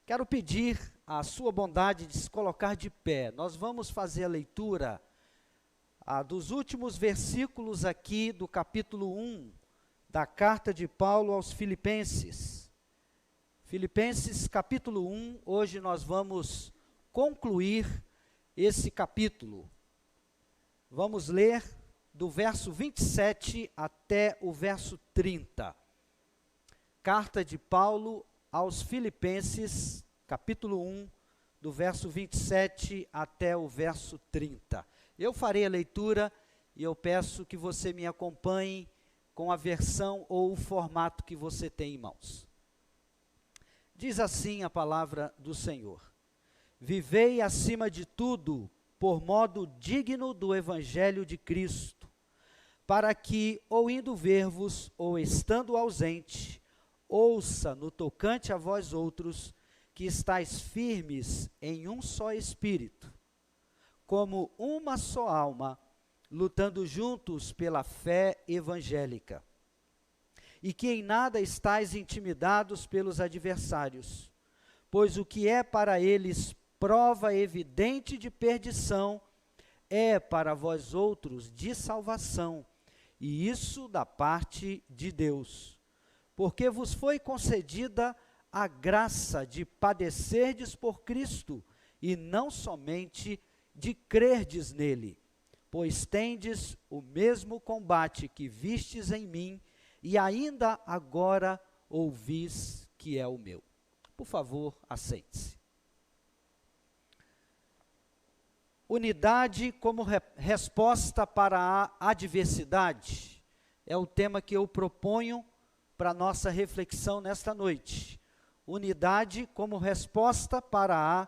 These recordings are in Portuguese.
Quero pedir a sua bondade de se colocar de pé. Nós vamos fazer a leitura dos últimos versículos aqui do capítulo 1 da carta de Paulo aos Filipenses. Filipenses capítulo 1, hoje nós vamos concluir esse capítulo. Vamos ler do verso 27 até o verso 30. Carta de Paulo aos Filipenses, capítulo 1, do verso 27 até o verso 30. Eu farei a leitura e eu peço que você me acompanhe com a versão ou o formato que você tem em mãos. Diz assim a palavra do Senhor: Vivei acima de tudo por modo digno do Evangelho de Cristo, para que, ou indo ver-vos, ou estando ausente, ouça no tocante a vós outros, que estáis firmes em um só Espírito, como uma só alma, lutando juntos pela fé evangélica, e que em nada estáis intimidados pelos adversários, pois o que é para eles prova evidente de perdição, é para vós outros de salvação, e isso da parte de Deus, porque vos foi concedida a graça de padecerdes por Cristo, e não somente de crerdes nele, pois tendes o mesmo combate que vistes em mim, e ainda agora ouvis que é o meu. Por favor, assente-se. Unidade como resposta para a adversidade é o tema que eu proponho para a nossa reflexão nesta noite. Unidade como resposta para a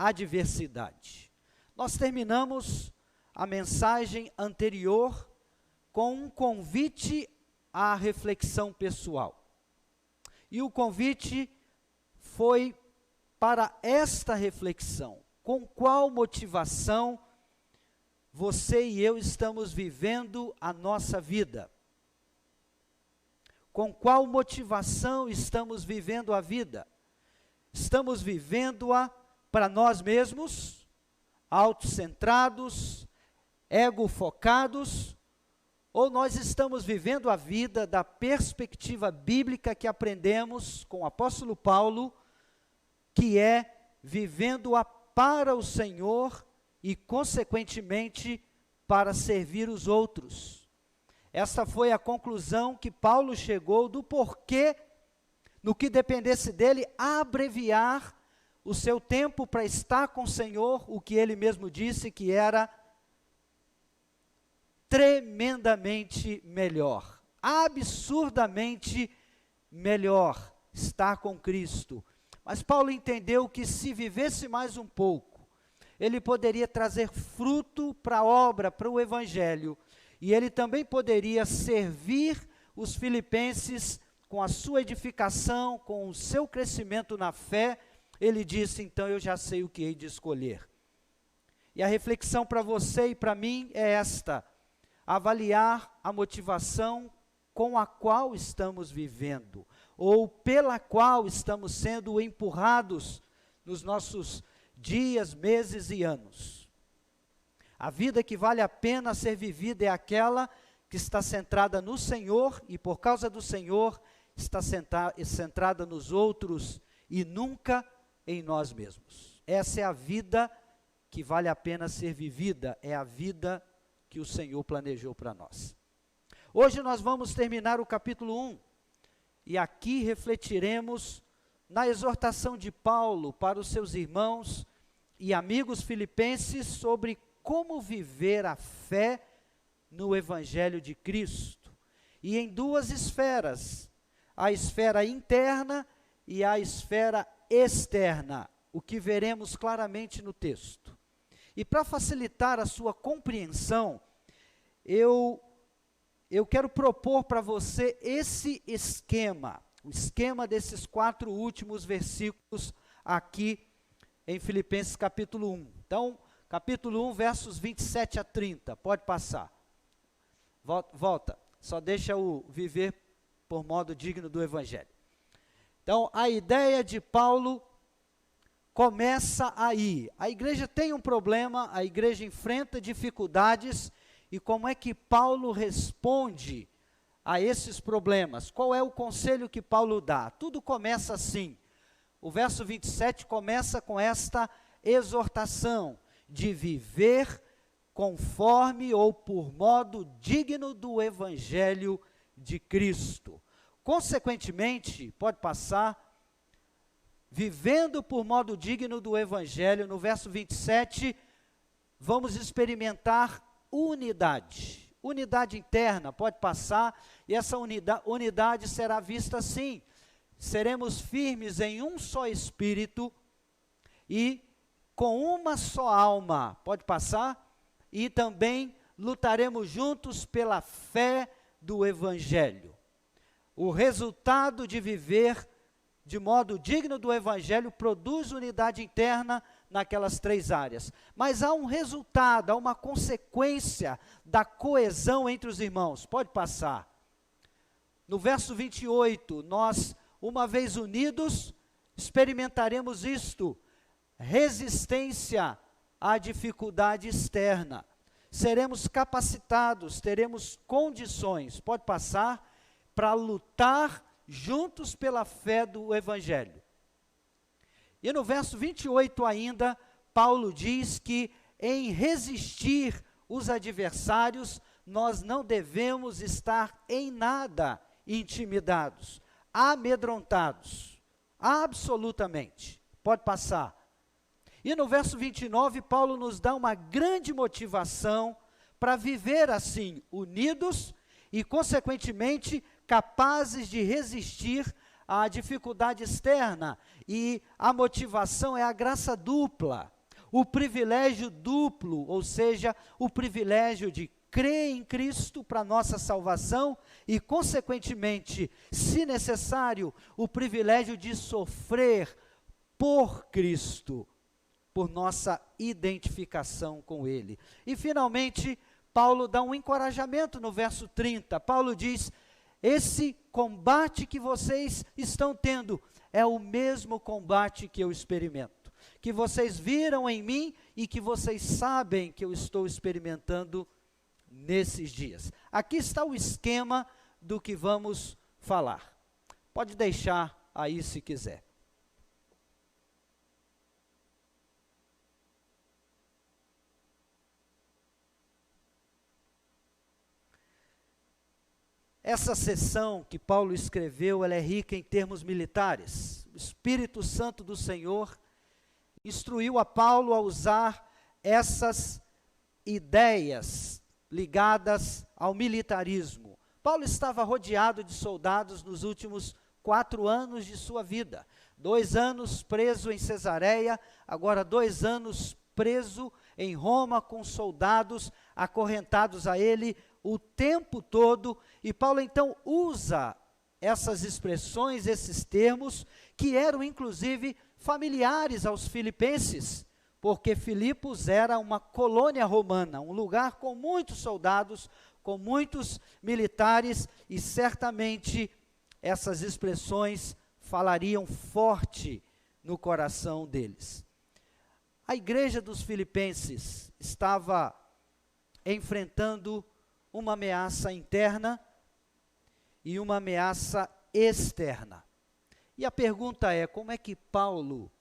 adversidade. Nós terminamos a mensagem anterior com um convite à reflexão pessoal. E o convite foi para esta reflexão. Com qual motivação você e eu estamos vivendo a nossa vida? Com qual motivação estamos vivendo a vida? Estamos vivendo-a para nós mesmos, autocentrados, ego-focados, ou nós estamos vivendo a vida da perspectiva bíblica que aprendemos com o apóstolo Paulo, que é vivendo-a para o Senhor e, consequentemente, para servir os outros. Essa foi a conclusão que Paulo chegou do porquê, no que dependesse dele, abreviar o seu tempo para estar com o Senhor, o que ele mesmo disse que era tremendamente melhor, absurdamente melhor estar com Cristo. Mas Paulo entendeu que se vivesse mais um pouco, ele poderia trazer fruto para a obra, para o Evangelho, e ele também poderia servir os filipenses com a sua edificação, com o seu crescimento na fé. Ele disse, então eu já sei o que hei de escolher. E a reflexão para você e para mim é esta: avaliar a motivação com a qual estamos vivendo, ou pela qual estamos sendo empurrados nos nossos dias, meses e anos. A vida que vale a pena ser vivida é aquela que está centrada no Senhor, e por causa do Senhor, está centrada nos outros, e nunca em nós mesmos. Essa é a vida que vale a pena ser vivida, é a vida que o Senhor planejou para nós. Hoje nós vamos terminar o capítulo 1, e aqui refletiremos na exortação de Paulo para os seus irmãos e amigos filipenses sobre como viver a fé no Evangelho de Cristo, e em duas esferas, a esfera interna e a esfera externa, o que veremos claramente no texto. E para facilitar a sua compreensão, eu quero propor para você esse esquema, o esquema desses 4 últimos versículos aqui em Filipenses capítulo 1. Então, capítulo 1, versos 27 a 30, pode passar. Volta, só deixa o viver por modo digno do Evangelho. Então, a ideia de Paulo começa aí. A igreja tem um problema, a igreja enfrenta dificuldades, e como é que Paulo responde a esses problemas? Qual é o conselho que Paulo dá? Tudo começa assim. O verso 27 começa com esta exortação de viver conforme ou por modo digno do evangelho de Cristo. Consequentemente, pode passar, vivendo por modo digno do evangelho, no verso 27, vamos experimentar unidade. Unidade interna, pode passar, e essa unidade será vista assim: seremos firmes em um só espírito e com uma só alma, pode passar, e também lutaremos juntos pela fé do evangelho. O resultado de viver de modo digno do evangelho produz unidade interna naquelas três áreas. Mas há um resultado, há uma consequência da coesão entre os irmãos. Pode passar. No verso 28, nós, uma vez unidos, experimentaremos isto: resistência à dificuldade externa. Seremos capacitados, teremos condições, pode passar, para lutar juntos pela fé do evangelho. E no verso 28 ainda, Paulo diz que em resistir os adversários, nós não devemos estar em nada intimidados, amedrontados, absolutamente. Pode passar. E no verso 29, Paulo nos dá uma grande motivação para viver assim, unidos e, consequentemente, capazes de resistir à dificuldade externa. E a motivação é a graça dupla, o privilégio duplo, ou seja, o privilégio de crer em Cristo para nossa salvação e, consequentemente, se necessário, o privilégio de sofrer por Cristo, por nossa identificação com Ele. E, finalmente, Paulo dá um encorajamento no verso 30. Paulo diz: esse combate que vocês estão tendo é o mesmo combate que eu experimento, que vocês viram em mim e que vocês sabem que eu estou experimentando nesses dias. Aqui está o esquema do que vamos falar. Pode deixar aí se quiser. Essa seção que Paulo escreveu, ela é rica em termos militares. O Espírito Santo do Senhor instruiu a Paulo a usar essas ideias ligadas ao militarismo. Paulo estava rodeado de soldados nos últimos 4 anos de sua vida. 2 anos preso em Cesareia, agora 2 anos preso em Roma com soldados acorrentados a ele o tempo todo, e Paulo então usa essas expressões, esses termos, que eram inclusive familiares aos filipenses, porque Filipos era uma colônia romana, um lugar com muitos soldados, com muitos militares, e certamente essas expressões falariam forte no coração deles. A igreja dos filipenses estava enfrentando uma ameaça interna e uma ameaça externa. E a pergunta é: como é que Paulo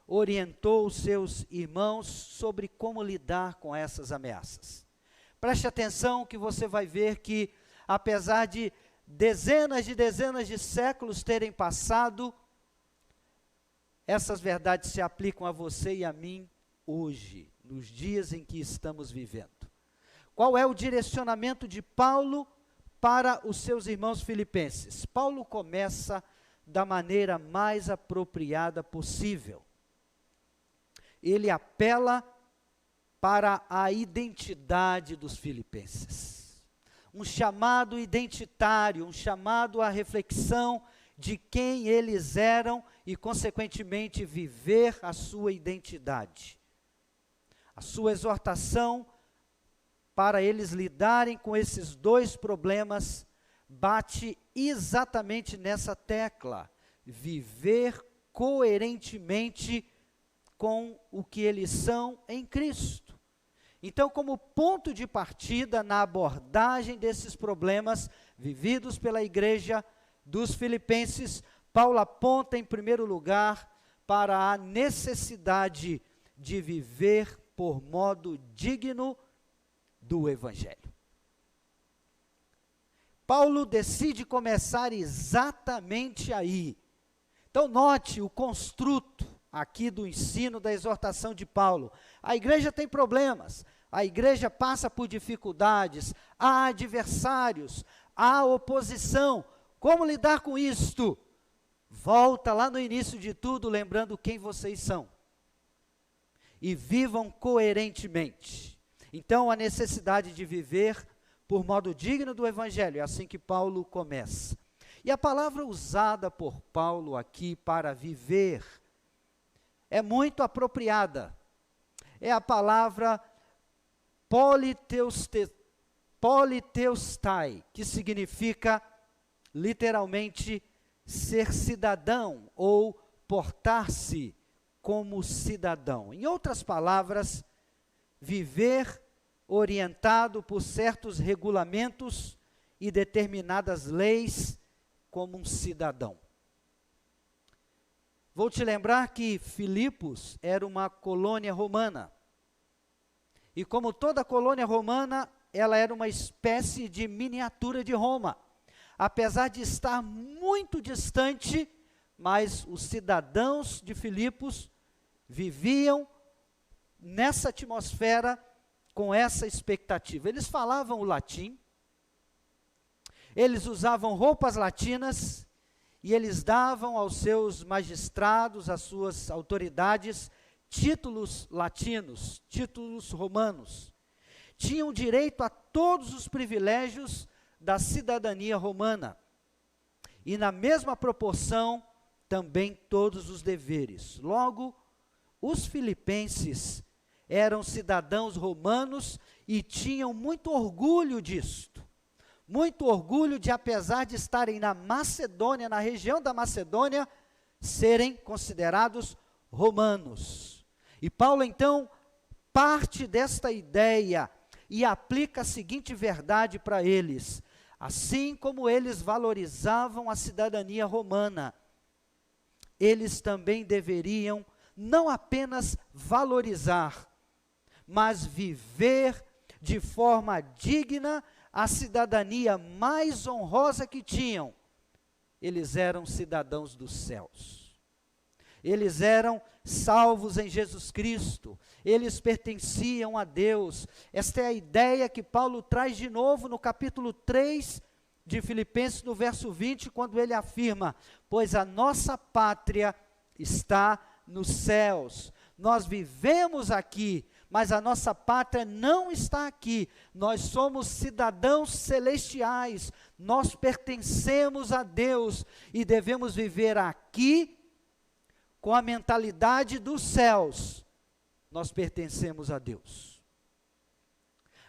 orientou os seus irmãos sobre como lidar com essas ameaças? Preste atenção que você vai ver que, apesar de dezenas de séculos terem passado, essas verdades se aplicam a você e a mim hoje, nos dias em que estamos vivendo. Qual é o direcionamento de Paulo para os seus irmãos filipenses? Paulo começa da maneira mais apropriada possível. Ele apela para a identidade dos filipenses. Um chamado identitário, um chamado à reflexão de quem eles eram e, consequentemente, viver a sua identidade. A sua exortação para eles lidarem com esses 2 problemas bate exatamente nessa tecla: viver coerentemente com o que eles são em Cristo. Então, como ponto de partida na abordagem desses problemas vividos pela igreja dos Filipenses, Paulo aponta em primeiro lugar para a necessidade de viver por modo digno do Evangelho. Paulo decide começar exatamente aí. Então, note o construto aqui do ensino, da exortação de Paulo. A igreja tem problemas, a igreja passa por dificuldades, há adversários, há oposição. Como lidar com isto? Volta lá no início de tudo, lembrando quem vocês são. E vivam coerentemente. Então, a necessidade de viver por modo digno do Evangelho, é assim que Paulo começa. E a palavra usada por Paulo aqui para viver é muito apropriada. É a palavra politeustai, que significa literalmente ser cidadão ou portar-se como cidadão. Em outras palavras, viver orientado por certos regulamentos e determinadas leis como um cidadão. Vou te lembrar que Filipos era uma colônia romana. E como toda colônia romana, ela era uma espécie de miniatura de Roma. Apesar de estar muito distante, mas os cidadãos de Filipos viviam nessa atmosfera com essa expectativa. Eles falavam o latim, eles usavam roupas latinas, e eles davam aos seus magistrados, às suas autoridades, títulos latinos, títulos romanos. Tinham direito a todos os privilégios da cidadania romana. E na mesma proporção, também todos os deveres. Logo, os filipenses eram cidadãos romanos e tinham muito orgulho disto. Muito orgulho de, apesar de estarem na Macedônia, na região da Macedônia, serem considerados romanos. E Paulo, então, parte desta ideia e aplica a seguinte verdade para eles: assim como eles valorizavam a cidadania romana, eles também deveriam não apenas valorizar, mas viver de forma digna a cidadania mais honrosa que tinham. Eles eram cidadãos dos céus. Eles eram salvos em Jesus Cristo. Eles pertenciam a Deus. Esta é a ideia que Paulo traz de novo no capítulo 3 de Filipenses, no verso 20, quando ele afirma: pois a nossa pátria está nos céus. Nós vivemos aqui, mas a nossa pátria não está aqui. Nós somos cidadãos celestiais, nós pertencemos a Deus e devemos viver aqui com a mentalidade dos céus. Nós pertencemos a Deus.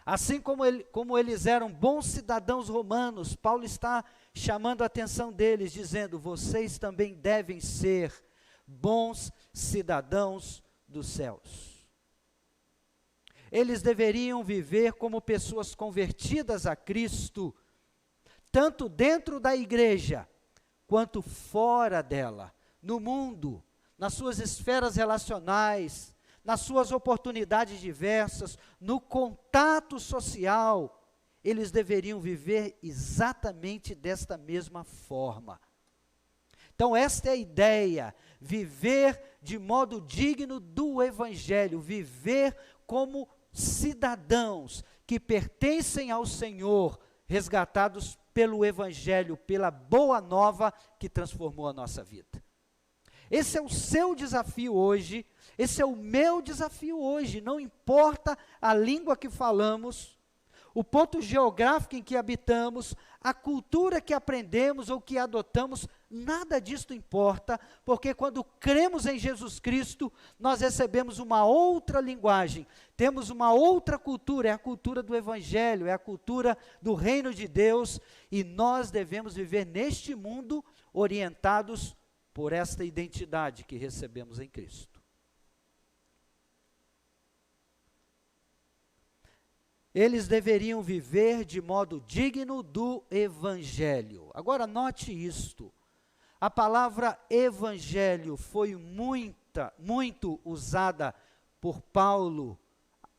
Assim como eles eram bons cidadãos romanos, Paulo está chamando a atenção deles, dizendo: vocês também devem ser bons cidadãos dos céus. Eles deveriam viver como pessoas convertidas a Cristo, tanto dentro da igreja, quanto fora dela, no mundo, nas suas esferas relacionais, nas suas oportunidades diversas, no contato social. Eles deveriam viver exatamente desta mesma forma. Então, esta é a ideia: viver de modo digno do Evangelho, viver como cidadãos que pertencem ao Senhor, resgatados pelo Evangelho, pela boa nova que transformou a nossa vida. Esse é o seu desafio hoje, esse é o meu desafio hoje, não importa a língua que falamos, o ponto geográfico em que habitamos, a cultura que aprendemos ou que adotamos, nada disto importa, porque quando cremos em Jesus Cristo, nós recebemos uma outra linguagem, temos uma outra cultura, é a cultura do Evangelho, é a cultura do reino de Deus, e nós devemos viver neste mundo orientados por esta identidade que recebemos em Cristo. eles deveriam viver de modo digno do Evangelho. Agora note isto, a palavra Evangelho foi muito usada por Paulo,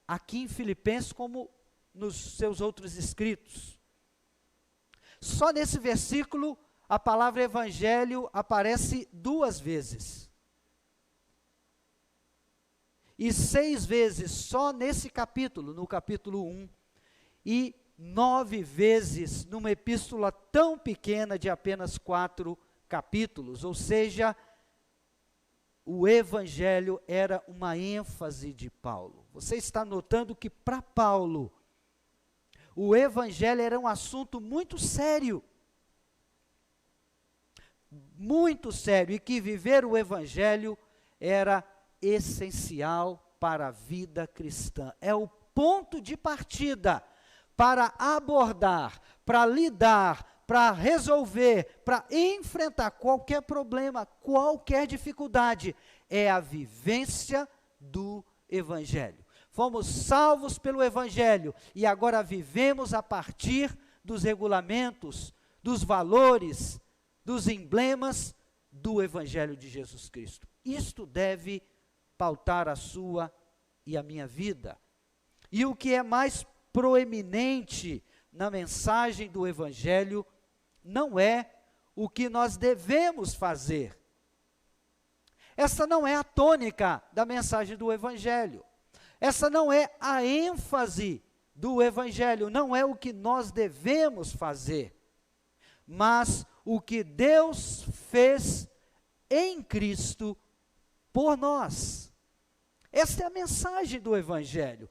aqui em Filipenses, como nos seus outros escritos. Só nesse versículo, a palavra Evangelho aparece 2 vezes. E 6 vezes só nesse capítulo, no capítulo 1, e 9 vezes numa epístola tão pequena de apenas 4 capítulos, ou seja, o Evangelho era uma ênfase de Paulo. Você está notando que para Paulo, o Evangelho era um assunto muito sério, e que viver o Evangelho era essencial para a vida cristã. É o ponto de partida para abordar, para lidar, para resolver, para enfrentar qualquer problema, qualquer dificuldade. É a vivência do Evangelho. Fomos salvos pelo Evangelho e agora vivemos a partir dos regulamentos, dos valores, dos emblemas do Evangelho de Jesus Cristo. Isto deve pautar a sua e a minha vida. E o que é mais proeminente na mensagem do Evangelho não é o que nós devemos fazer. Essa não é a tônica da mensagem do Evangelho. Essa não é a ênfase do Evangelho, não é o que nós devemos fazer, mas o que Deus fez em Cristo por nós. Esta é a mensagem do Evangelho.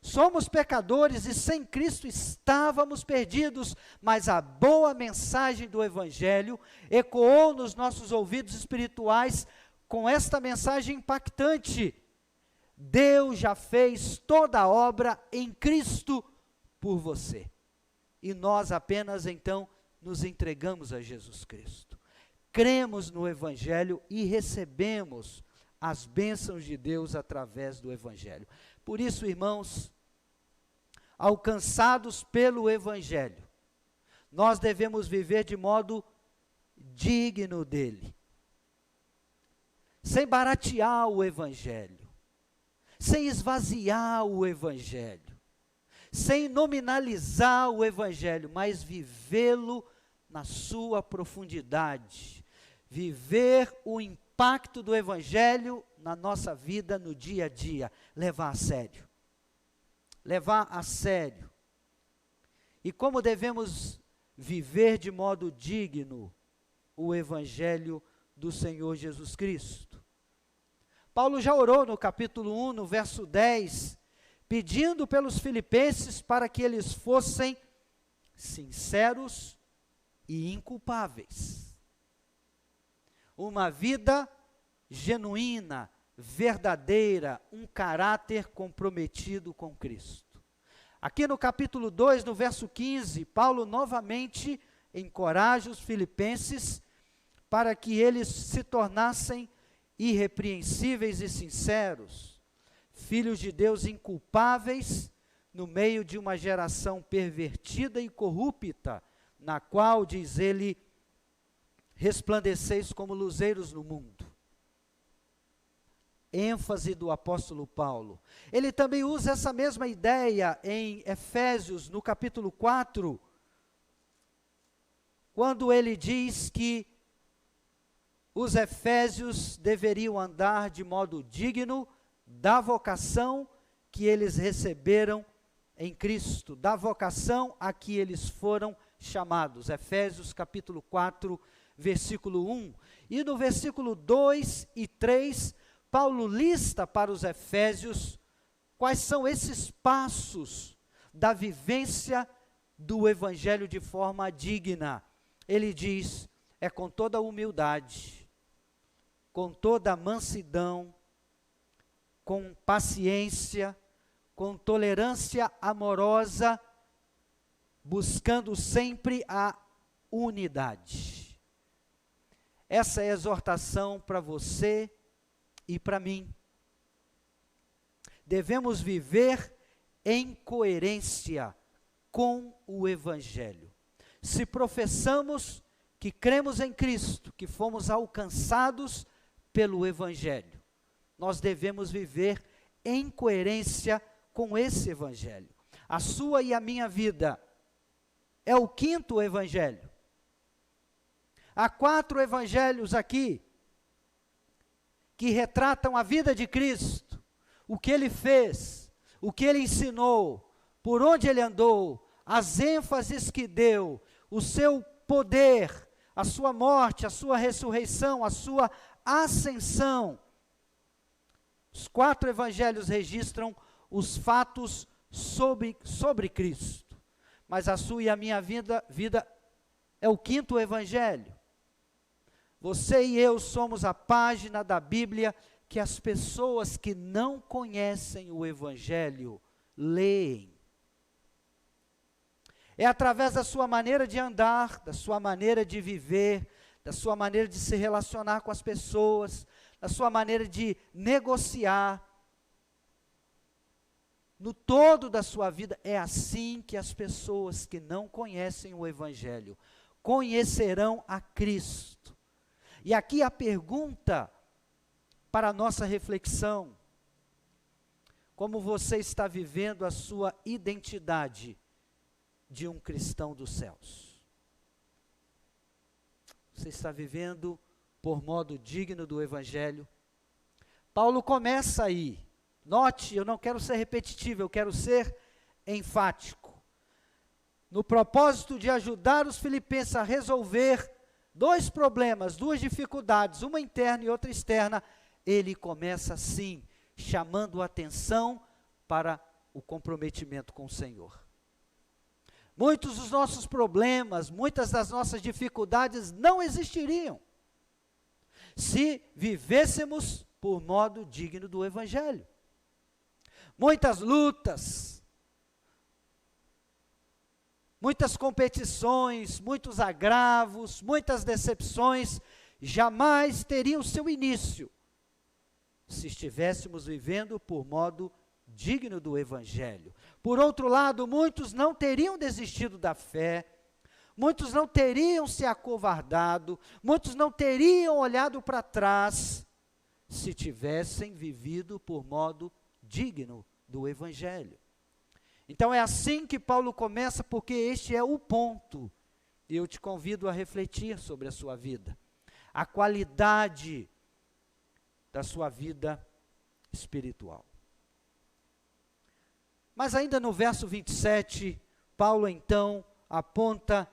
Somos pecadores e sem Cristo estávamos perdidos, mas a boa mensagem do Evangelho ecoou nos nossos ouvidos espirituais com esta mensagem impactante: Deus já fez toda a obra em Cristo por você. E nós apenas então nos entregamos a Jesus Cristo. Cremos no Evangelho e recebemos as bênçãos de Deus através do Evangelho. Por isso, irmãos, alcançados pelo Evangelho, nós devemos viver de modo digno dele, sem baratear o Evangelho, sem esvaziar o Evangelho, sem nominalizar o Evangelho, mas vivê-lo na sua profundidade, viver o impacto do Evangelho na nossa vida, no dia a dia, levar a sério. E como devemos viver de modo digno o Evangelho do Senhor Jesus Cristo? Paulo já orou no capítulo 1, no verso 10, pedindo pelos filipenses para que eles fossem sinceros e inculpáveis. Uma vida genuína, verdadeira, um caráter comprometido com Cristo. Aqui no capítulo 2, no verso 15, Paulo novamente encoraja os filipenses para que eles se tornassem irrepreensíveis e sinceros, filhos de Deus inculpáveis, no meio de uma geração pervertida e corrupta, na qual, diz ele, resplandeceis como luzeiros no mundo. ênfase do apóstolo Paulo. Ele também usa essa mesma ideia em Efésios, no capítulo 4, quando ele diz que os efésios deveriam andar de modo digno da vocação que eles receberam em Cristo, da vocação a que eles foram chamados. Efésios capítulo 4, versículo 1. E no versículo 2 e 3, Paulo lista para os efésios quais são esses passos da vivência do evangelho de forma digna. Ele diz, é com toda humildade, com toda mansidão, com paciência, com tolerância amorosa, buscando sempre a unidade. Essa é a exortação para você e para mim. Devemos viver em coerência com o Evangelho. Se professamos que cremos em Cristo, que fomos alcançados pelo Evangelho, nós devemos viver em coerência com esse Evangelho. A sua e a minha vida é o quinto Evangelho. Há 4 evangelhos aqui que retratam a vida de Cristo, o que ele fez, o que ele ensinou, por onde ele andou, as ênfases que deu, o seu poder, a sua morte, a sua ressurreição, a sua ascensão. Os 4 evangelhos registram os fatos sobre Cristo, mas a sua e a minha vida é o quinto evangelho. Você e eu somos a página da Bíblia que as pessoas que não conhecem o Evangelho leem. É através da sua maneira de andar, da sua maneira de viver, da sua maneira de se relacionar com as pessoas, da sua maneira de negociar. No todo da sua vida, é assim que as pessoas que não conhecem o Evangelho conhecerão a Cristo. E aqui a pergunta para a nossa reflexão: como você está vivendo a sua identidade de um cristão dos céus? Você está vivendo por modo digno do Evangelho? Paulo começa aí. Note, eu não quero ser repetitivo, eu quero ser enfático. No propósito de ajudar os filipenses a resolver 2 problemas, 2 dificuldades, uma interna e outra externa, ele começa assim, chamando a atenção para o comprometimento com o Senhor. Muitos dos nossos problemas, muitas das nossas dificuldades não existiriam se vivêssemos por modo digno do Evangelho. Muitas lutas, muitas competições, muitos agravos, muitas decepções, jamais teriam seu início se estivéssemos vivendo por modo digno do Evangelho. Por outro lado, muitos não teriam desistido da fé, muitos não teriam se acovardado, muitos não teriam olhado para trás, se tivessem vivido por modo digno do Evangelho. Então é assim que Paulo começa, porque este é o ponto. E eu te convido a refletir sobre a sua vida, a qualidade da sua vida espiritual. Mas ainda no verso 27, Paulo então aponta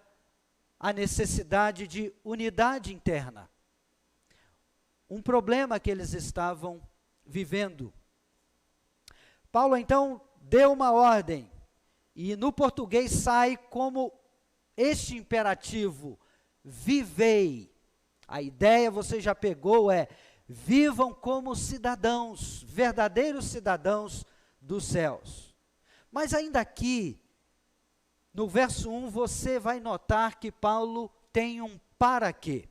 a necessidade de unidade interna. Um problema que eles estavam vivendo. Paulo então deu uma ordem, e no português sai como este imperativo: vivei. A ideia, você já pegou, é: vivam como cidadãos, verdadeiros cidadãos dos céus. Mas ainda aqui, no verso 1, você vai notar que Paulo tem um para quê.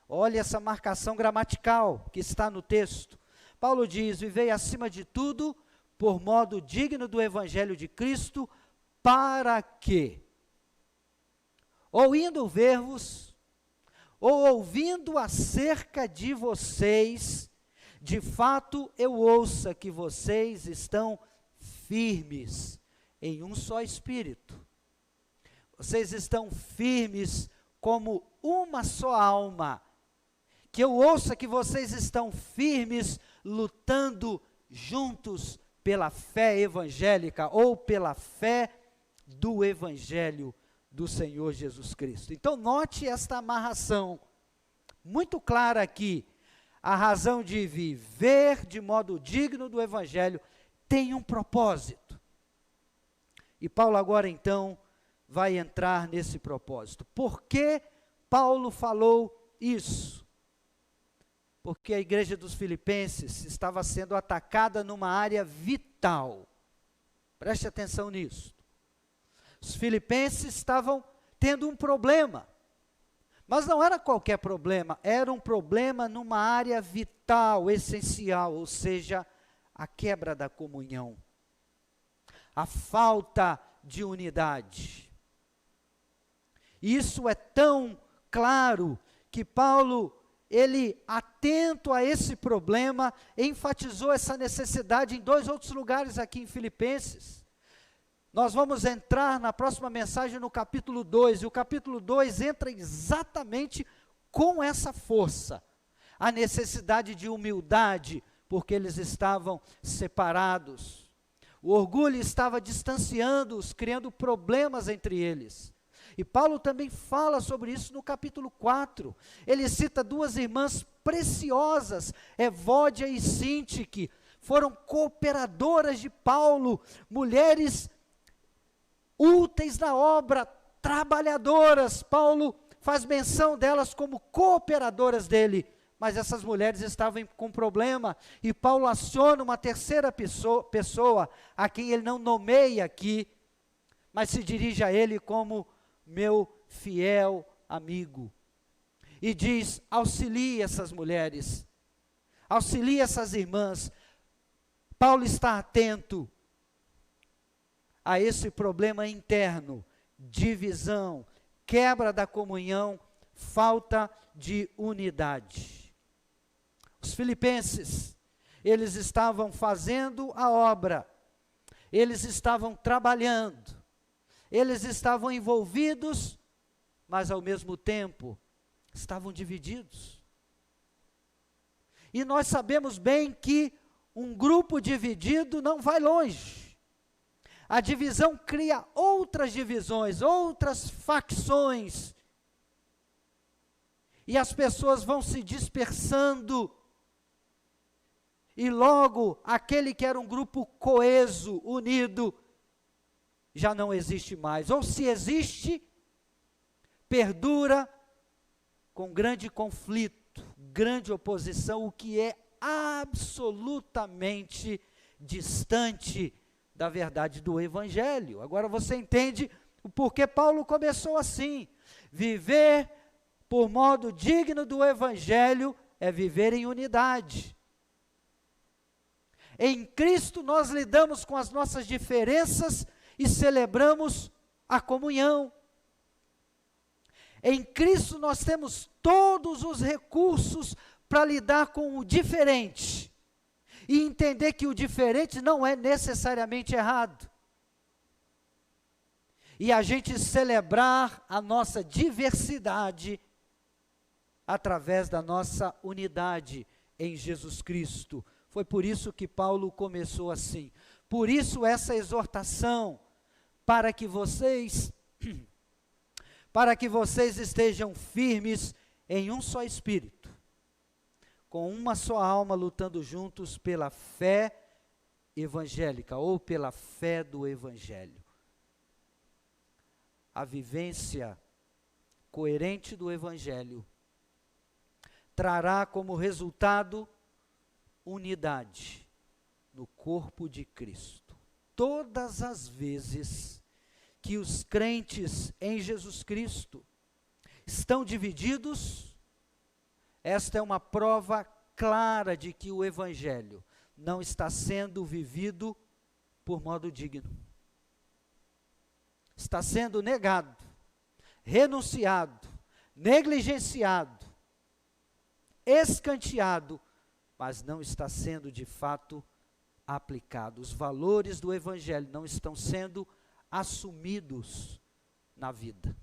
Olha essa marcação gramatical que está no texto. Paulo diz: vivei acima de tudo por modo digno do Evangelho de Cristo, para que, ou indo ver-vos, ou ouvindo acerca de vocês, de fato eu ouça que vocês estão firmes em um só espírito. Vocês estão firmes como uma só alma. Que eu ouça que vocês estão firmes, lutando juntos pela fé evangélica, ou pela fé do Evangelho do Senhor Jesus Cristo. Então note esta amarração, muito clara aqui. A razão de viver de modo digno do Evangelho tem um propósito. E Paulo agora então vai entrar nesse propósito. Por que Paulo falou isso? Porque a igreja dos Filipenses estava sendo atacada numa área vital. Preste atenção nisso. Os filipenses estavam tendo um problema. Mas não era qualquer problema, era um problema numa área vital, essencial, ou seja, a quebra da comunhão. a falta de unidade. Isso é tão claro que Paulo, ele, atento a esse problema, enfatizou essa necessidade em 2 outros lugares aqui em Filipenses. Nós vamos entrar na próxima mensagem no capítulo 2, e o capítulo 2 entra exatamente com essa força, a necessidade de humildade, porque eles estavam separados. O orgulho estava distanciando-os, criando problemas entre eles. E Paulo também fala sobre isso no capítulo 4. Ele cita 2 irmãs preciosas, Evódia e Sintique, foram cooperadoras de Paulo, mulheres úteis na obra, trabalhadoras. Paulo faz menção delas como cooperadoras dele, mas essas mulheres estavam com problema, e Paulo aciona uma terceira pessoa, a quem ele não nomeia aqui, mas se dirige a ele como meu fiel amigo, e diz: auxilie essas mulheres, auxilie essas irmãs. Paulo está atento a esse problema interno, divisão, quebra da comunhão, falta de unidade. Os filipenses, eles estavam fazendo a obra, eles estavam trabalhando, eles estavam envolvidos, mas ao mesmo tempo estavam divididos. E nós sabemos bem que um grupo dividido não vai longe. A divisão cria outras divisões, outras facções, e as pessoas vão se dispersando, e logo aquele que era um grupo coeso, unido, já não existe mais, ou se existe, perdura com grande conflito, grande oposição, o que é absolutamente distante da verdade do Evangelho. Agora você entende o porquê Paulo começou assim. Viver por modo digno do Evangelho é viver em unidade. Em Cristo nós lidamos com as nossas diferenças e celebramos a comunhão. Em Cristo nós temos todos os recursos para lidar com o diferente, e entender que o diferente não é necessariamente errado. E a gente celebrar a nossa diversidade através da nossa unidade em Jesus Cristo. Foi por isso que Paulo começou assim. Por isso essa exortação, para que vocês estejam firmes em um só espírito, com uma só alma, lutando juntos pela fé evangélica, ou pela fé do Evangelho. A vivência coerente do Evangelho trará como resultado unidade no corpo de Cristo. Todas as vezes que os crentes em Jesus Cristo estão divididos, esta é uma prova clara de que o Evangelho não está sendo vivido por modo digno. Está sendo negado, renunciado, negligenciado, escanteado, mas não está sendo de fato aplicado. Os valores do Evangelho não estão sendo assumidos na vida.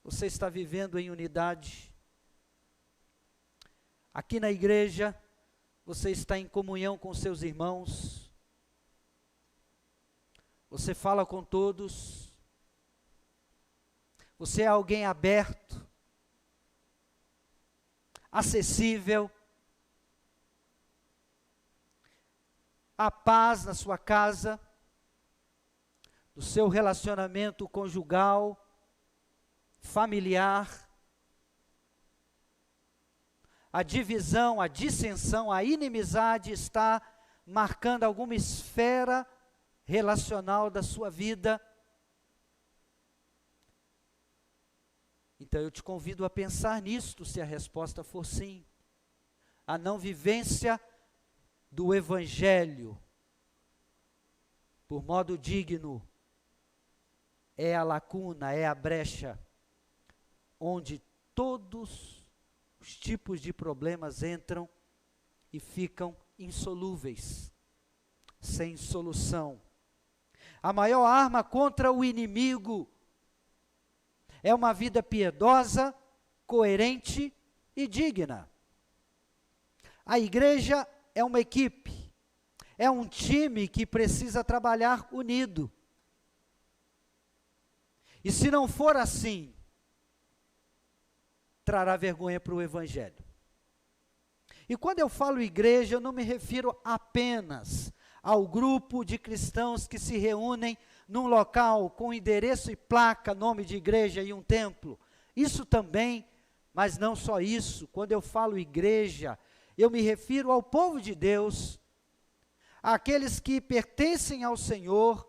Você está vivendo em unidade? Aqui na igreja, você está em comunhão com seus irmãos? Você fala com todos? Você é alguém aberto, acessível? A paz na sua casa, no seu relacionamento conjugal, familiar? A divisão, a dissensão, a inimizade está marcando alguma esfera relacional da sua vida? Então eu te convido a pensar nisto, se a resposta for sim. A não vivência do Evangelho por modo digno, é a lacuna, é a brecha, onde todos os tipos de problemas entram e ficam insolúveis, sem solução. A maior arma contra o inimigo é uma vida piedosa, coerente e digna. A igreja é uma equipe, é um time que precisa trabalhar unido. E se não for assim, trará vergonha para o Evangelho. E quando eu falo igreja, eu não me refiro apenas ao grupo de cristãos que se reúnem num local com endereço e placa, nome de igreja e um templo. Isso também, mas não só isso. Quando eu falo igreja, eu me refiro ao povo de Deus, àqueles que pertencem ao Senhor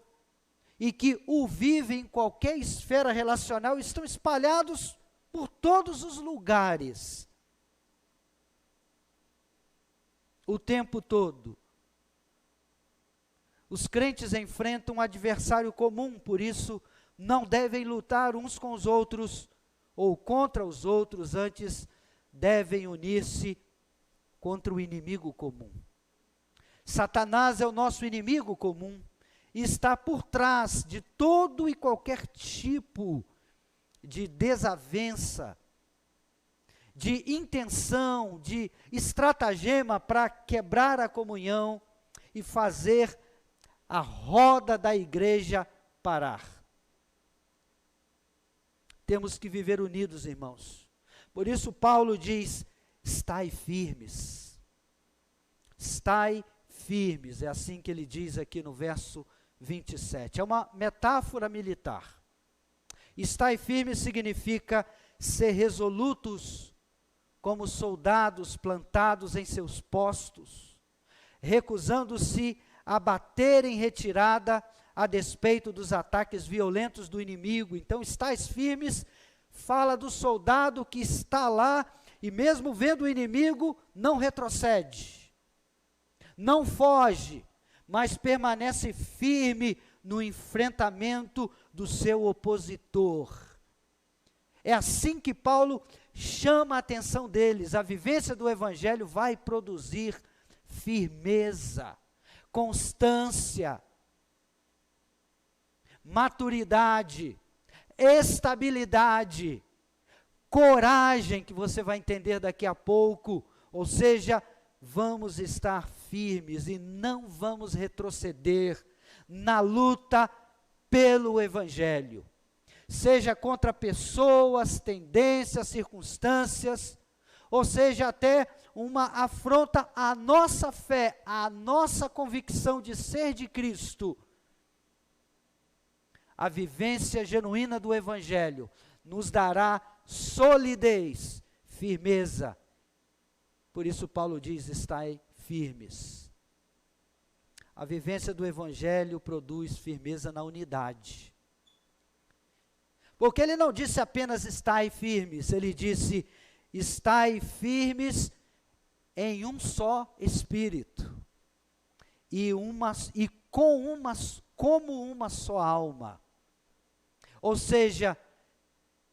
e que o vivem em qualquer esfera relacional, estão espalhados por todos os lugares, o tempo todo. Os crentes enfrentam um adversário comum, por isso não devem lutar uns com os outros ou contra os outros, antes devem unir-se contra o inimigo comum. Satanás é o nosso inimigo comum e está por trás de todo e qualquer tipo de desavença, de intenção, de estratagema para quebrar a comunhão e fazer a roda da igreja parar. Temos que viver unidos, irmãos. Por isso Paulo diz: estai firmes. Estai firmes, é assim que ele diz aqui no verso 27. É uma metáfora militar. Estai firmes significa ser resolutos, como soldados plantados em seus postos, recusando-se a bater em retirada a despeito dos ataques violentos do inimigo. Então, estais firmes fala do soldado que está lá e mesmo vendo o inimigo, não retrocede, não foge, mas permanece firme no enfrentamento do seu opositor. É assim que Paulo chama a atenção deles. A vivência do Evangelho vai produzir firmeza, constância, maturidade, estabilidade, coragem, que você vai entender daqui a pouco. Ou seja, vamos estar firmes e não vamos retroceder na luta pelo Evangelho, seja contra pessoas, tendências, circunstâncias, ou seja, até uma afronta à nossa fé, à nossa convicção de ser de Cristo. A vivência genuína do Evangelho nos dará solidez, firmeza. Por isso Paulo diz: estai firmes. A vivência do Evangelho produz firmeza na unidade. Porque ele não disse apenas estai firmes, ele disse: estai firmes em um só espírito, como uma só alma. Ou seja,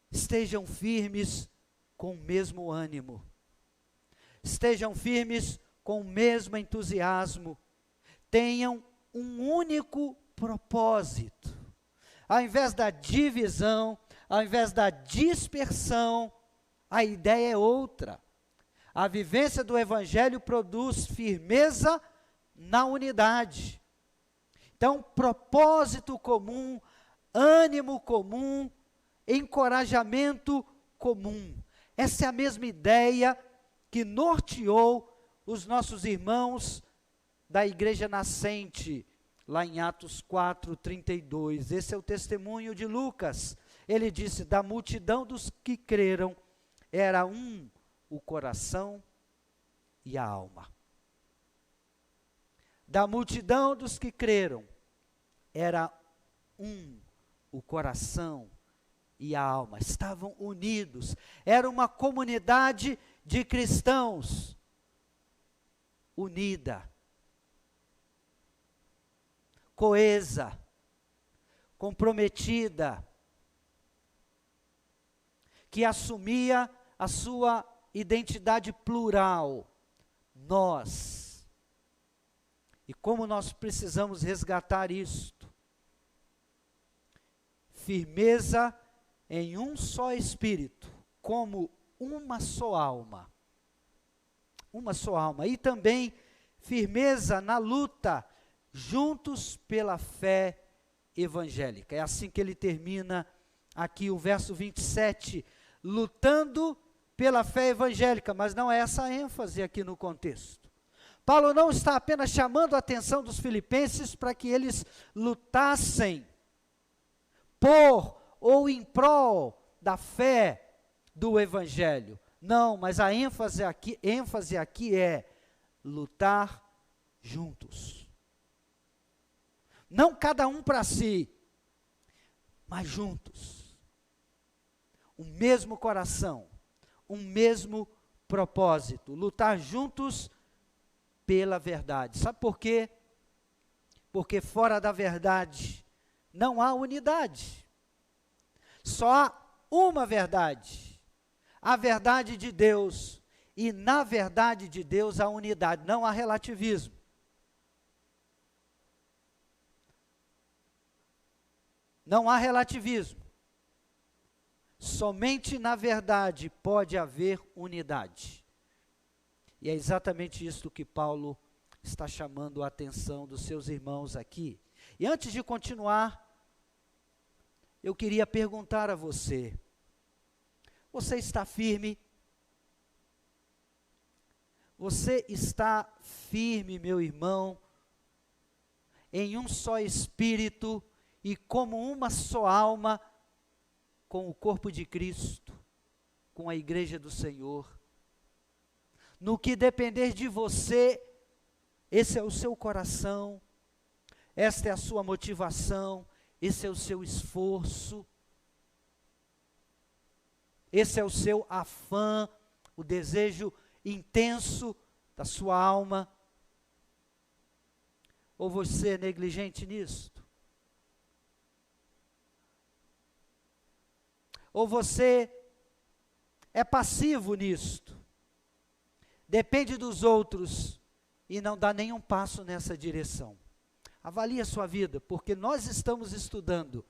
estejam firmes com o mesmo ânimo, estejam firmes com o mesmo entusiasmo, tenham um único propósito. Ao invés da divisão, ao invés da dispersão, a ideia é outra. A vivência do Evangelho produz firmeza na unidade. Então, propósito comum, ânimo comum, encorajamento comum. Essa é a mesma ideia que norteou os nossos irmãos da igreja nascente, lá em Atos 4:32. Esse é o testemunho de Lucas. Ele disse: da multidão dos que creram, era um o coração e a alma. Da multidão dos que creram, era um o coração e a alma. Estavam unidos. Era uma comunidade de cristãos unida, coesa, comprometida, que assumia a sua identidade plural, nós. E como nós precisamos resgatar isto? Firmeza em um só espírito, como uma só alma. Uma só alma. E também firmeza na luta, juntos pela fé evangélica. É assim que ele termina aqui o verso 27, lutando pela fé evangélica, mas não é essa a ênfase aqui no contexto. Paulo não está apenas chamando a atenção dos filipenses para que eles lutassem por ou em prol da fé do evangelho. Não, mas a ênfase aqui é lutar juntos. Não cada um para si, mas juntos. O mesmo coração, um mesmo propósito, lutar juntos pela verdade. Sabe por quê? Porque fora da verdade não há unidade. Só há uma verdade, a verdade de Deus, e na verdade de Deus há unidade, não há relativismo. Não há relativismo. Somente na verdade pode haver unidade. E é exatamente isso que Paulo está chamando a atenção dos seus irmãos aqui. E antes de continuar, eu queria perguntar a você: você está firme? Você está firme, meu irmão, em um só espírito e como uma só alma, com o corpo de Cristo, com a igreja do Senhor? No que depender de você, esse é o seu coração, esta é a sua motivação, esse é o seu esforço, esse é o seu afã, o desejo intenso da sua alma. Ou você é negligente nisto? Ou você é passivo nisto? Depende dos outros e não dá nenhum passo nessa direção. Avalie a sua vida, porque nós estamos estudando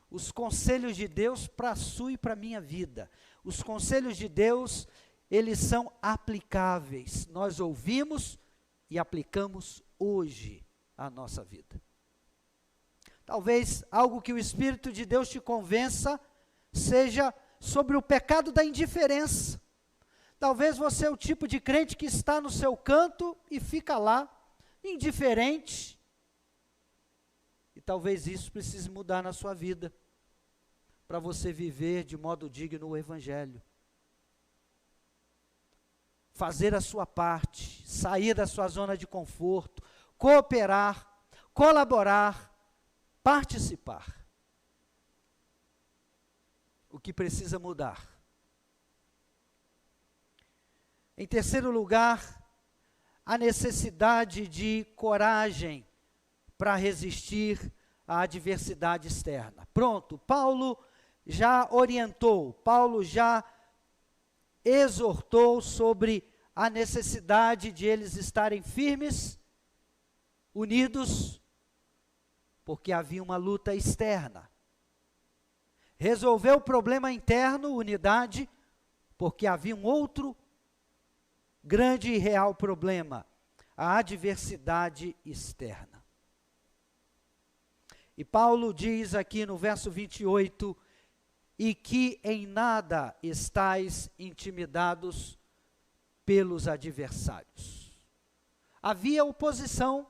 os conselhos de Deus para a sua e para a minha vida. Os conselhos de Deus, eles são aplicáveis. Nós ouvimos e aplicamos hoje à nossa vida. Talvez algo que o Espírito de Deus te convença seja sobre o pecado da indiferença. Talvez você é o tipo de crente que está no seu canto e fica lá, indiferente. E talvez isso precise mudar na sua vida, para você viver de modo digno o Evangelho. Fazer a sua parte, sair da sua zona de conforto, cooperar, colaborar, participar. O que precisa mudar. Em terceiro lugar, a necessidade de coragem para resistir à adversidade externa. Pronto, Paulo já orientou, Paulo já exortou sobre a necessidade de eles estarem firmes, unidos, porque havia uma luta externa. Resolveu o problema interno, unidade, porque havia um outro grande e real problema, a adversidade externa. E Paulo diz aqui no verso 28, e que em nada estais intimidados pelos adversários. Havia oposição,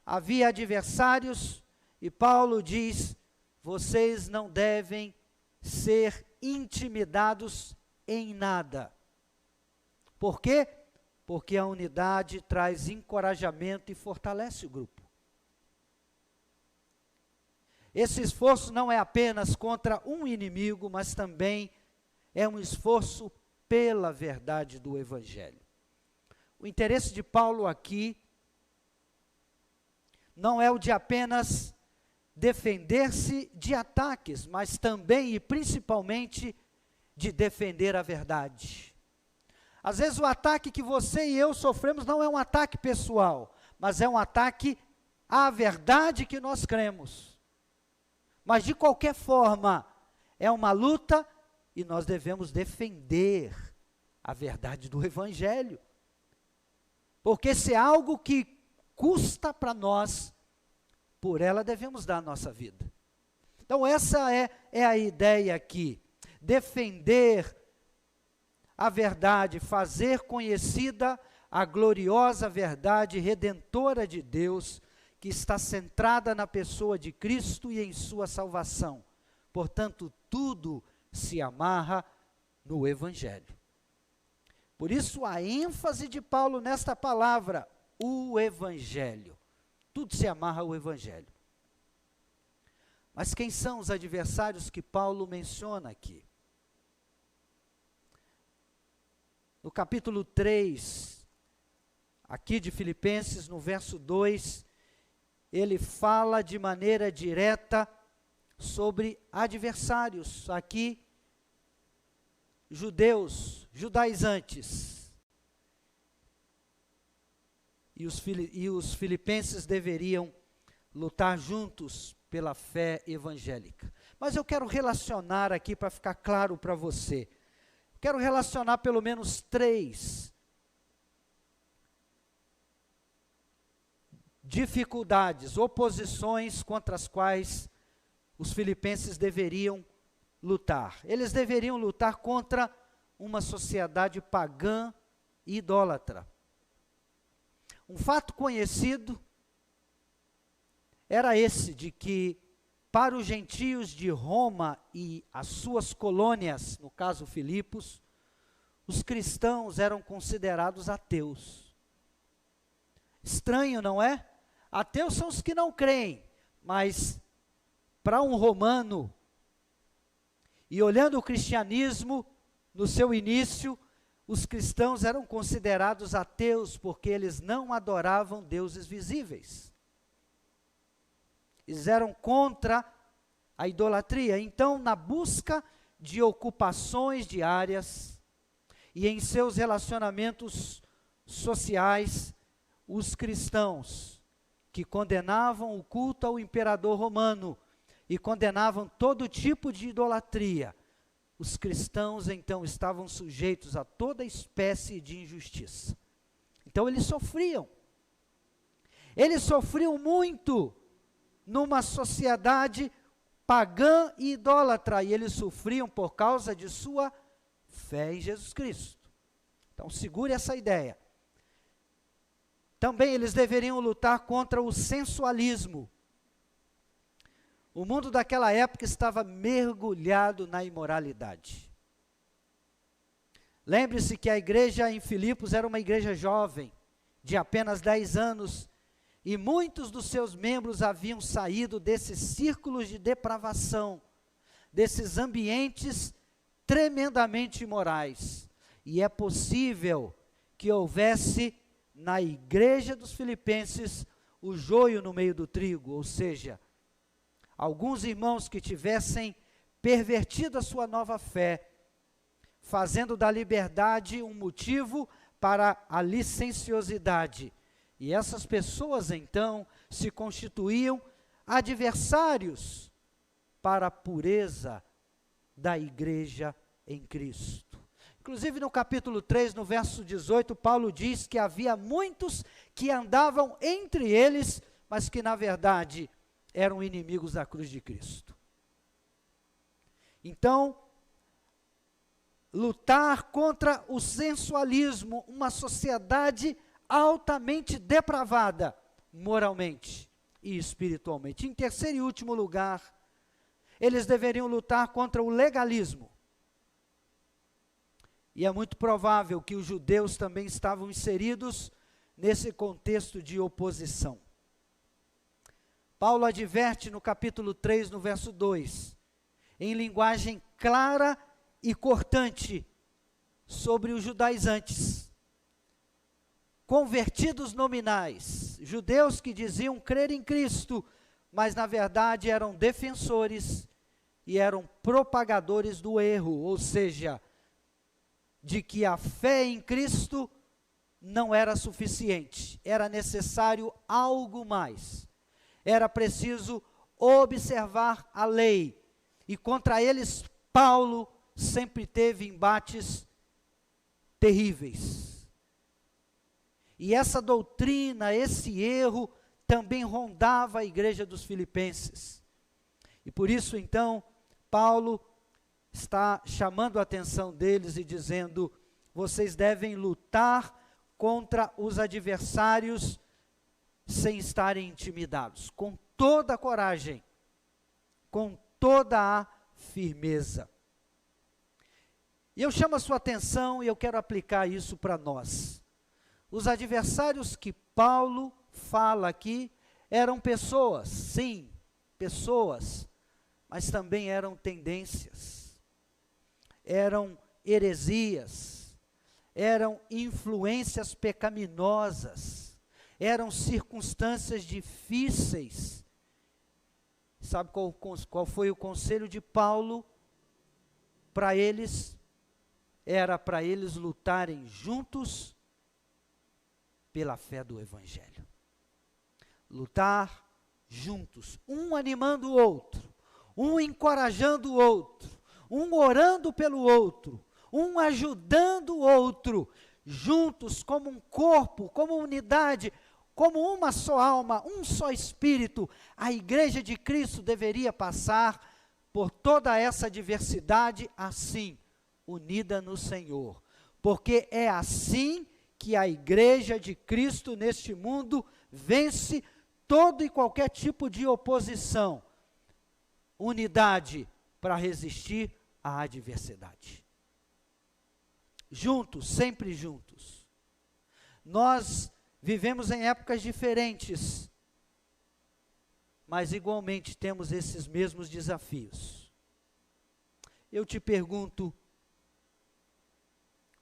havia adversários, e Paulo diz, vocês não devem ser intimidados em nada. Por quê? Porque a unidade traz encorajamento e fortalece o grupo. Esse esforço não é apenas contra um inimigo, mas também é um esforço pela verdade do Evangelho. O interesse de Paulo aqui não é o de apenas defender-se de ataques, mas também e principalmente de defender a verdade. Às vezes o ataque que você e eu sofremos não é um ataque pessoal, mas é um ataque à verdade que nós cremos. Mas de qualquer forma, é uma luta e nós devemos defender a verdade do Evangelho. Porque se é algo que custa para nós, por ela devemos dar a nossa vida. Então essa é a ideia aqui, defender a verdade, fazer conhecida a gloriosa verdade redentora de Deus, que está centrada na pessoa de Cristo e em sua salvação. Portanto, tudo se amarra no Evangelho. Por isso a ênfase de Paulo nesta palavra, o Evangelho. Tudo se amarra ao Evangelho. Mas quem são os adversários que Paulo menciona aqui? No capítulo 3, aqui de Filipenses, no verso 2, ele fala de maneira direta sobre adversários. Aqui, judaizantes. E os filipenses deveriam lutar juntos pela fé evangélica. Mas eu quero relacionar aqui, para ficar claro para você, quero relacionar pelo menos 3 dificuldades, oposições contra as quais os filipenses deveriam lutar. Eles deveriam lutar contra uma sociedade pagã e idólatra. Um fato conhecido era esse, de que para os gentios de Roma e as suas colônias, no caso Filipos, os cristãos eram considerados ateus. Estranho, não é? Ateus são os que não creem, mas para um romano, e olhando o cristianismo no seu início, os cristãos eram considerados ateus porque eles não adoravam deuses visíveis. Eles eram contra a idolatria. Então, na busca de ocupações diárias e em seus relacionamentos sociais, os cristãos que condenavam o culto ao imperador romano e condenavam todo tipo de idolatria, os cristãos então estavam sujeitos a toda espécie de injustiça. Então eles sofriam. Eles sofriam muito numa sociedade pagã e idólatra, e eles sofriam por causa de sua fé em Jesus Cristo. Então segure essa ideia. Também eles deveriam lutar contra o sensualismo. O mundo daquela época estava mergulhado na imoralidade. Lembre-se que a igreja em Filipos era uma igreja jovem, de apenas 10 anos, e muitos dos seus membros haviam saído desses círculos de depravação, desses ambientes tremendamente imorais. E é possível que houvesse na igreja dos filipenses o joio no meio do trigo, ou seja, alguns irmãos que tivessem pervertido a sua nova fé, fazendo da liberdade um motivo para a licenciosidade. E essas pessoas, então, se constituíam adversários para a pureza da igreja em Cristo. Inclusive, no capítulo 3, no verso 18, Paulo diz que havia muitos que andavam entre eles, mas que, na verdade, eram inimigos da cruz de Cristo. Então, lutar contra o sensualismo, uma sociedade altamente depravada, moralmente e espiritualmente. Em terceiro e último lugar, eles deveriam lutar contra o legalismo. E é muito provável que os judeus também estavam inseridos nesse contexto de oposição. Paulo adverte no capítulo 3, no verso 2, em linguagem clara e cortante, sobre os judaizantes. convertidos nominais, judeus que diziam crer em Cristo, mas na verdade eram defensores e eram propagadores do erro, ou seja, de que a fé em Cristo não era suficiente, era necessário algo mais. Era preciso observar a lei, e contra eles Paulo sempre teve embates terríveis. E essa doutrina, esse erro, também rondava a igreja dos filipenses. E por isso, então, Paulo está chamando a atenção deles e dizendo: vocês devem lutar contra os adversários sem estarem intimidados, com toda a coragem, com toda a firmeza. E eu chamo a sua atenção e eu quero aplicar isso para nós. Os adversários que Paulo fala aqui eram pessoas, sim, pessoas, mas também eram tendências, eram heresias, eram influências pecaminosas, eram circunstâncias difíceis. Sabe qual foi o conselho de Paulo para eles? Era para eles lutarem juntos pela fé do Evangelho. Lutar juntos, um animando o outro, um encorajando o outro, um orando pelo outro, um ajudando o outro, juntos como um corpo, como unidade, como uma só alma, um só espírito. A igreja de Cristo deveria passar por toda essa diversidade assim, unida no Senhor, porque é assim que a igreja de Cristo neste mundo vence todo e qualquer tipo de oposição. Unidade para resistir à adversidade. Juntos, sempre juntos. Nós vivemos em épocas diferentes, mas igualmente temos esses mesmos desafios. Eu te pergunto,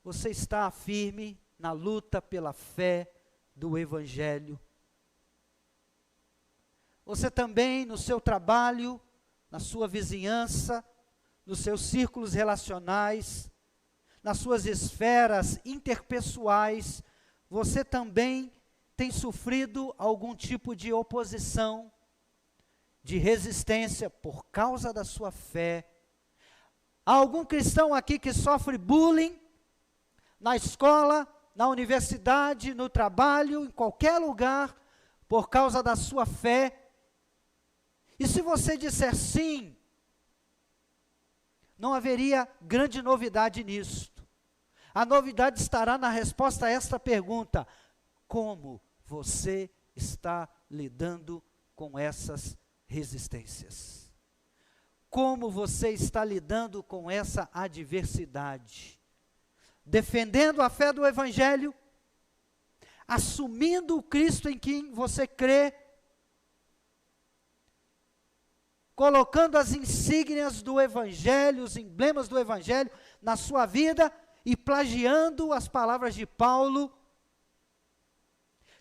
você está firme na luta pela fé do Evangelho? Você também no seu trabalho, na sua vizinhança, nos seus círculos relacionais, nas suas esferas interpessoais, você também tem sofrido algum tipo de oposição, de resistência por causa da sua fé? Há algum cristão aqui que sofre bullying na escola, na universidade, no trabalho, em qualquer lugar, por causa da sua fé? E se você disser sim, não haveria grande novidade nisto. A novidade estará na resposta a esta pergunta: como você está lidando com essas resistências? Como você está lidando com essa adversidade? Defendendo a fé do Evangelho? Assumindo o Cristo em quem você crê? Colocando as insígnias do Evangelho, os emblemas do Evangelho na sua vida e plagiando as palavras de Paulo,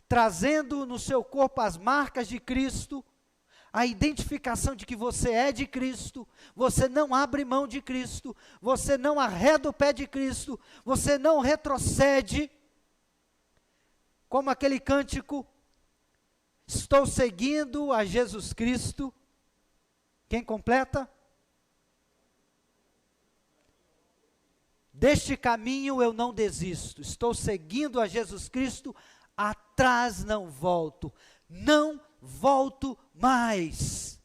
trazendo no seu corpo as marcas de Cristo, a identificação de que você é de Cristo, você não abre mão de Cristo, você não arreda o pé de Cristo, você não retrocede, como aquele cântico, estou seguindo a Jesus Cristo. Quem completa? Deste caminho eu não desisto, estou seguindo a Jesus Cristo, atrás não volto, não volto mais.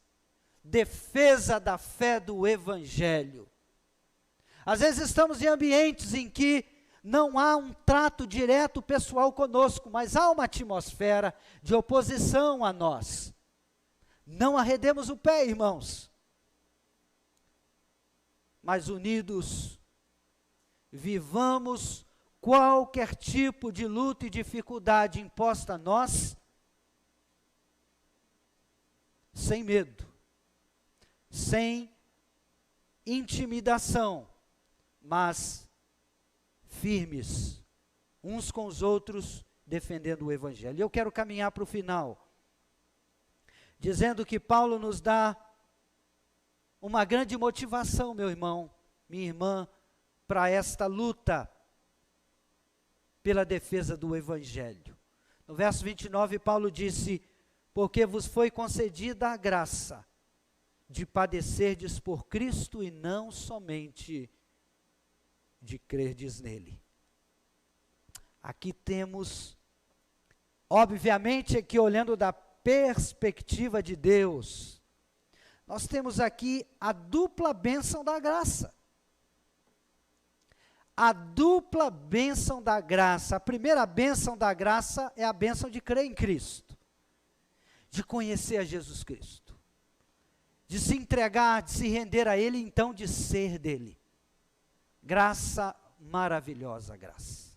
Defesa da fé do Evangelho. Às vezes estamos em ambientes em que não há um trato direto pessoal conosco, mas há uma atmosfera de oposição a nós. Não arredemos o pé, irmãos, mas unidos, vivamos qualquer tipo de luta e dificuldade imposta a nós, sem medo, sem intimidação, mas firmes, uns com os outros defendendo o Evangelho. E eu quero caminhar para o final, dizendo que Paulo nos dá uma grande motivação, meu irmão, minha irmã, para esta luta pela defesa do Evangelho. No verso 29, Paulo disse: porque vos foi concedida a graça de padecerdes por Cristo e não somente de crerdes nele. Aqui temos, obviamente, aqui olhando da perspectiva de Deus, nós temos aqui a dupla bênção da graça. A dupla bênção da graça. A primeira bênção da graça é a bênção de crer em Cristo, de conhecer a Jesus Cristo, de se entregar, de se render a Ele, então de ser dele. Graça maravilhosa, graça.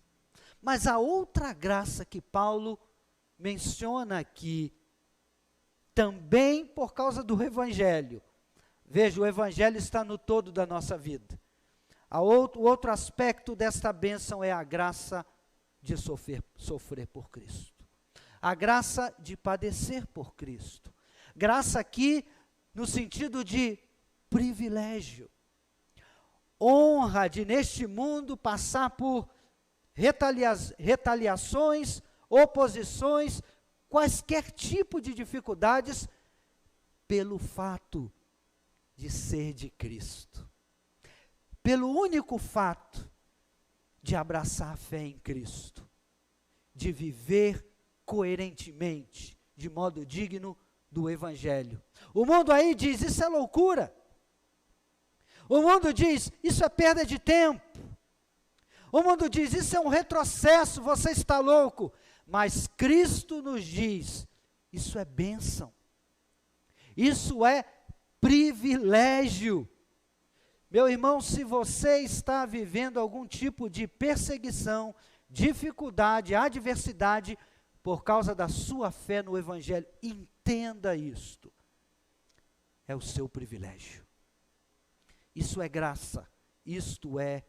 Mas a outra graça que Paulo menciona aqui, também por causa do Evangelho. Veja, o Evangelho está no todo da nossa vida. O outro aspecto desta bênção é a graça de sofrer por Cristo. A graça de padecer por Cristo. Graça aqui no sentido de privilégio. Honra de neste mundo passar por retaliações, oposições, quaisquer tipo de dificuldades, pelo fato de ser de Cristo. Pelo único fato de abraçar a fé em Cristo, de viver coerentemente, de modo digno do Evangelho. O mundo aí diz, isso é loucura. O mundo diz, isso é perda de tempo. O mundo diz, isso é um retrocesso, você está louco. Mas Cristo nos diz, isso é bênção. Isso é privilégio. Meu irmão, se você está vivendo algum tipo de perseguição, dificuldade, adversidade, por causa da sua fé no Evangelho, entenda isto. É o seu privilégio. Isso é graça, isto é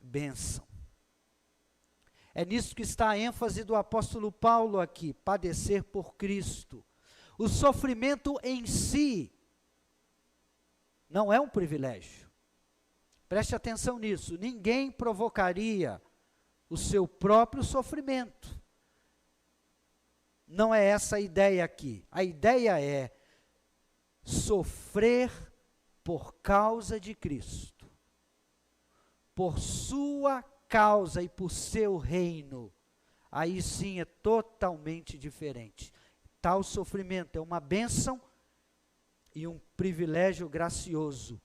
bênção. É nisso que está a ênfase do apóstolo Paulo aqui, padecer por Cristo. O sofrimento em si não é um privilégio. Preste atenção nisso, ninguém provocaria o seu próprio sofrimento. Não é essa a ideia aqui. A ideia é sofrer por causa de Cristo, por sua causa e por seu reino. Aí sim é totalmente diferente. Tal sofrimento é uma bênção e um privilégio gracioso.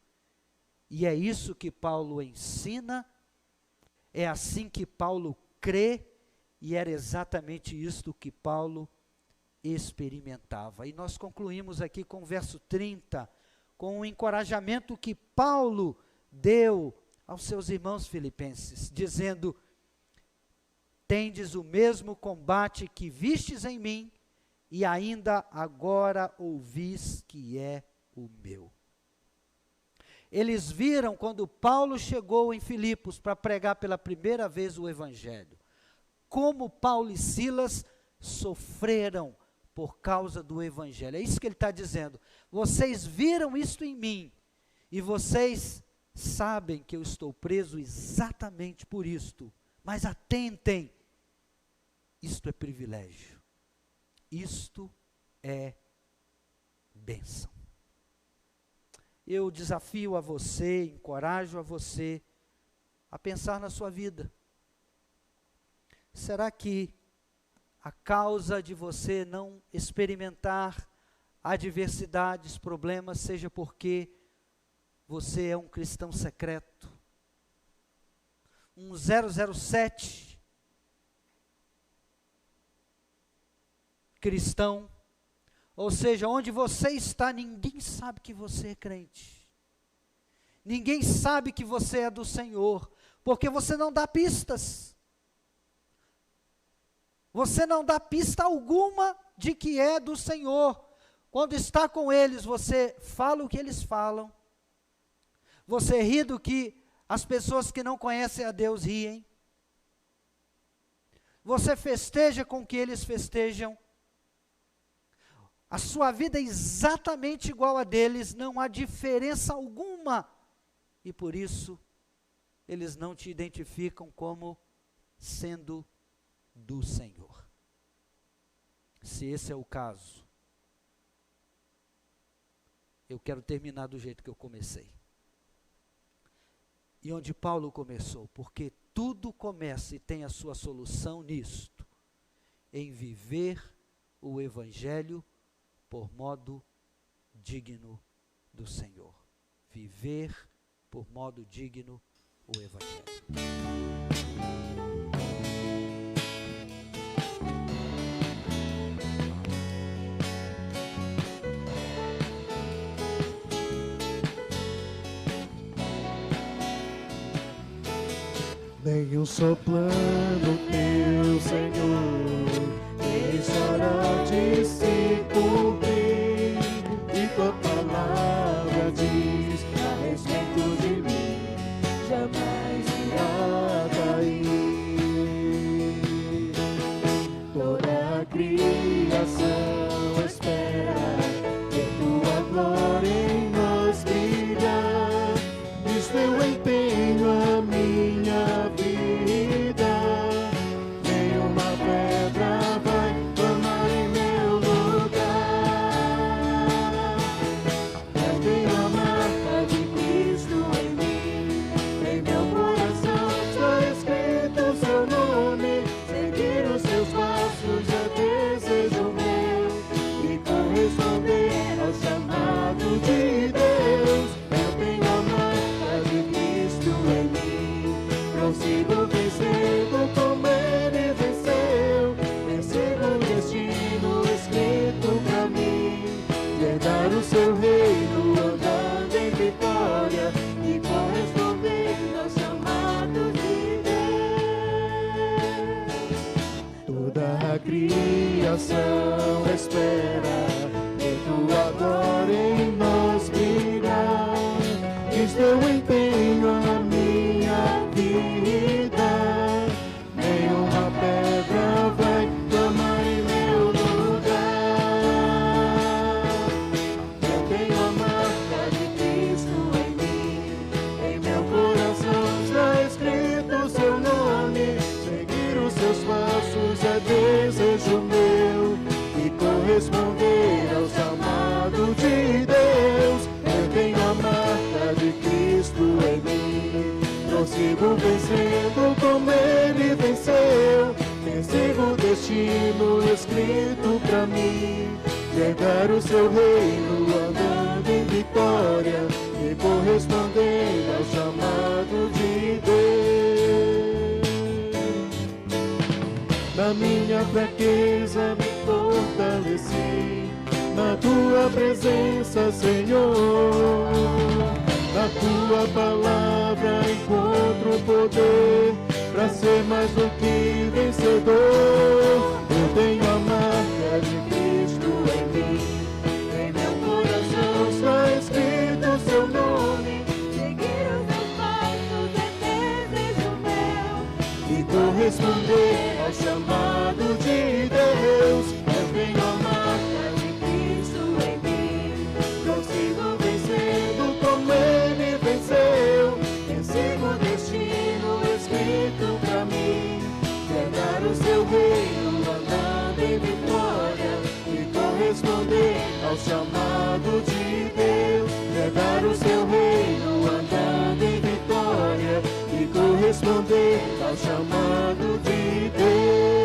E é isso que Paulo ensina, é assim que Paulo crê, e era exatamente isto que Paulo experimentava. E nós concluímos aqui com o verso 30, com o encorajamento que Paulo deu aos seus irmãos filipenses, dizendo: tendes o mesmo combate que vistes em mim, e ainda agora ouvis que é o meu. Eles viram quando Paulo chegou em Filipos para pregar pela primeira vez o Evangelho, como Paulo e Silas sofreram por causa do Evangelho. É isso que ele está dizendo. Vocês viram isto em mim, e vocês sabem que eu estou preso exatamente por isto. Mas atentem, isto é privilégio. Isto é bênção. Eu desafio a você, encorajo a você a pensar na sua vida. Será que a causa de você não experimentar adversidades, problemas, seja porque você é um cristão secreto, um 007 cristão, ou seja, onde você está, ninguém sabe que você é crente, ninguém sabe que você é do Senhor, porque você não dá pistas, você não dá pista alguma de que é do Senhor. Quando está com eles, você fala o que eles falam, você ri do que as pessoas que não conhecem a Deus riem, Você festeja com o que eles festejam. A sua vida é exatamente igual a deles, não há diferença alguma. E por isso, eles não te identificam como sendo do Senhor. Se esse é o caso, eu quero terminar do jeito que eu comecei. E onde Paulo começou, porque tudo começa e tem a sua solução nisto, em viver o Evangelho por modo digno do Senhor. Viver por modo digno o Evangelho. Nenhum só plano teu, Senhor, deixará de se cumprir. E tua palavra diz a respeito de mim, jamais irá cair. Toda a criação espera que tua glória em nós brilhar. Diz teu empenho a minha vida, nenhuma pedra vai clamar em meu lugar. Eu tenho a marca de Cristo em mim, em meu coração está escrito o seu nome. Seguir os seus passos é desejo meu, e corresponder ao chamado de Deus. Eu tenho a marca de Cristo em mim, consigo vencendo como ele venceu. Vencendo o destino escrito pra mim, herdar o seu reino, andando em vitória e correspondendo ao chamado de Deus. Toda a criação espera que tua glória em nós brilhar. Diz teu empenho a minha vida, nenhuma pedra vai clamar em meu lugar. Eu tenho a marca de Cristo em mim, em meu coração está escrito o seu nome. Seguir os seus passos é desejo meu, e corresponder ao chamado de Deus. Eu tenho a marca de Cristo em mim, prossigo vencendo como ele venceu. Sigo o destino escrito pra mim, herdar o seu reino, andando em vitória e correspondendo ao chamado de Deus. Na minha fraqueza me fortaleci, na tua presença, Senhor. Na tua palavra encontro poder pra ser mais do que vencedor. Eu tenho a marca de Cristo em mim, em meu coração está escrito o seu nome. Seguir os meus passos é desejo meu, E corresponder ao chamado de Deus. Eu tenho a marca de Cristo em mim, consigo vencendo como ele venceu. Sigo o destino escrito pra mim, herdar o seu reino, andando em vitória e corresponder ao chamado de Deus. Herdar o seu reino, andando em vitória e corresponder ao chamado de Deus. Corresponder ao chamado de Deus.